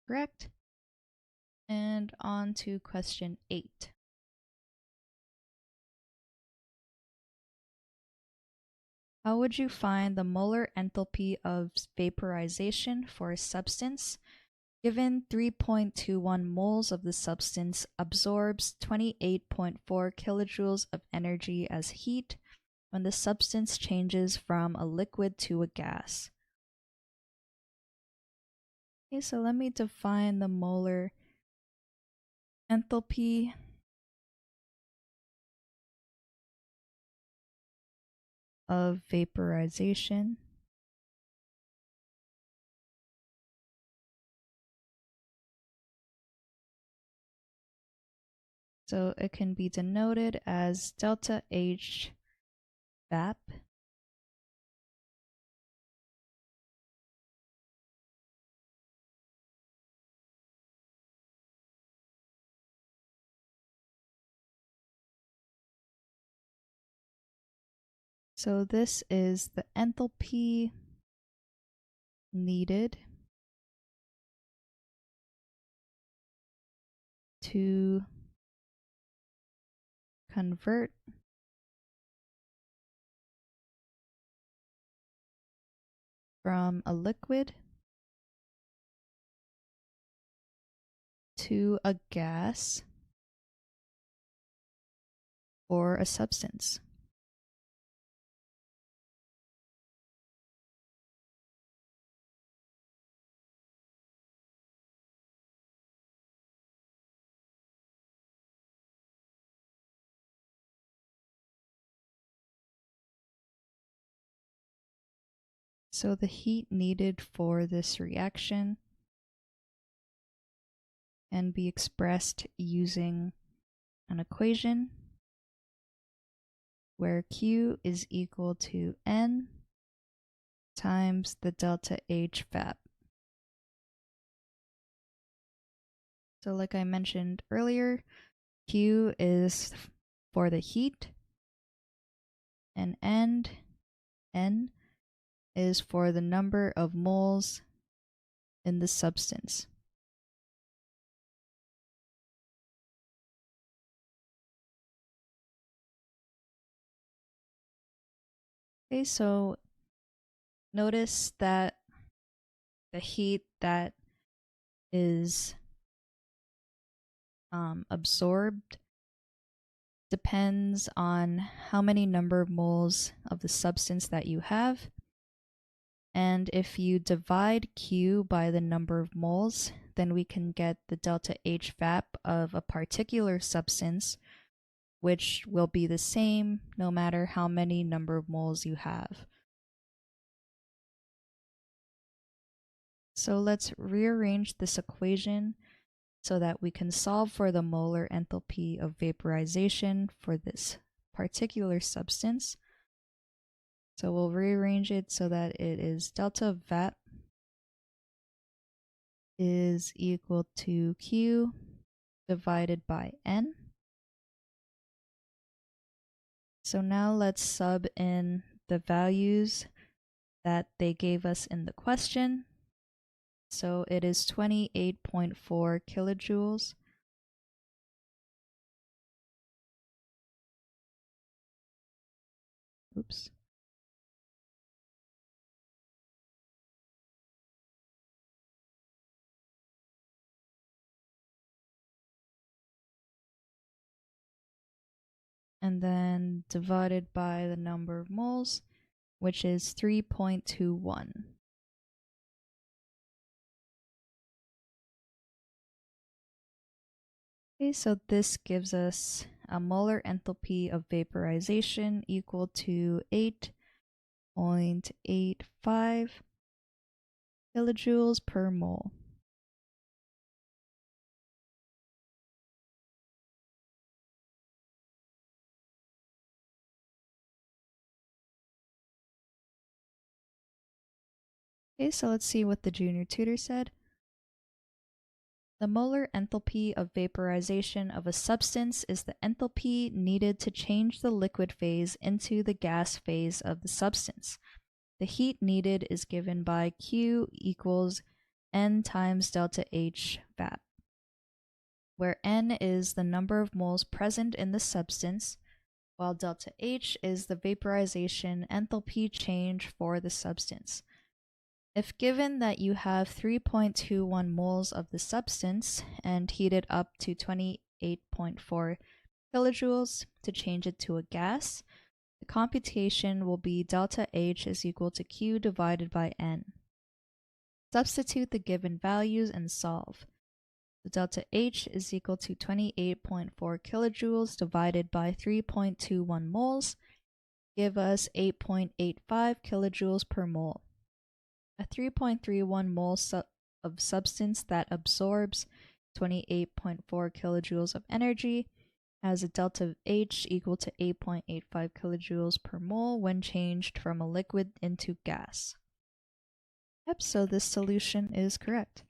Correct. And on to question 8. How would you find the molar enthalpy of vaporization for a substance? Given 3.21 moles of the substance absorbs 28.4 kilojoules of energy as heat when the substance changes from a liquid to a gas. Okay, so let me define the molar enthalpy of vaporization. So it can be denoted as delta H vap So this is the enthalpy needed to convert from a liquid to a gas or a substance. So the heat needed for this reaction can be expressed using an equation where Q is equal to N times the delta H vap. So like I mentioned earlier, Q is for the heat and N is for the number of moles in the substance. Okay, so notice that the heat that is absorbed depends on how many number of moles of the substance that you have. And if you divide Q by the number of moles, then we can get the delta H vap of a particular substance, which will be the same no matter how many number of moles you have. So let's rearrange this equation so that we can solve for the molar enthalpy of vaporization for this particular substance. So we'll rearrange it so that it is delta vap is equal to Q divided by N. So now let's sub in the values that they gave us in the question. So it is 28.4 kilojoules. Oops. And then divided by the number of moles, which is 3.21. Okay, so this gives us a molar enthalpy of vaporization equal to 8.85 kilojoules per mole. Okay, so let's see what the junior tutor said. The molar enthalpy of vaporization of a substance is the enthalpy needed to change the liquid phase into the gas phase of the substance. The heat needed is given by Q equals N times delta H vap, where N is the number of moles present in the substance, while delta H is the vaporization enthalpy change for the substance. If given that you have 3.21 moles of the substance and heat it up to 28.4 kilojoules to change it to a gas, the computation will be delta H is equal to Q divided by N. Substitute the given values and solve. So delta H is equal to 28.4 kilojoules divided by 3.21 moles, give us 8.85 kilojoules per mole. A 3.31 mole of substance that absorbs 28.4 kilojoules of energy has a delta H equal to 8.85 kilojoules per mole when changed from a liquid into gas. Yep, so this solution is correct.